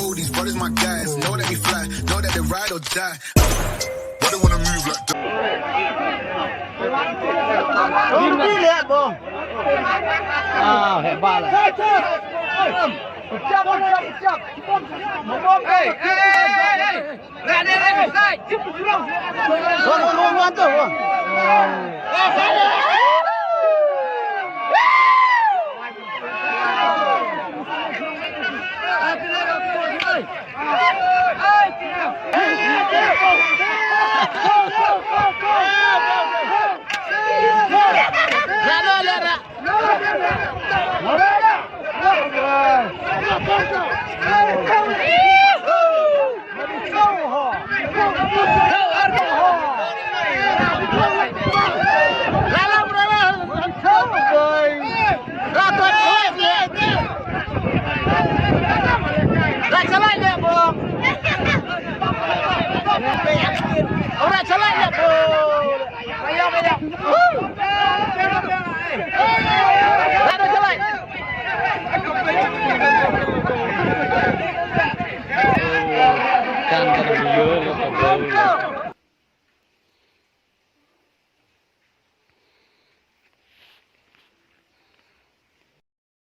know these brothers my guys. Know that we fly, know that they ride or die. Why they wanna move like that? Hebat lah. Pecah. Orang salah ya, Bu. Ayo.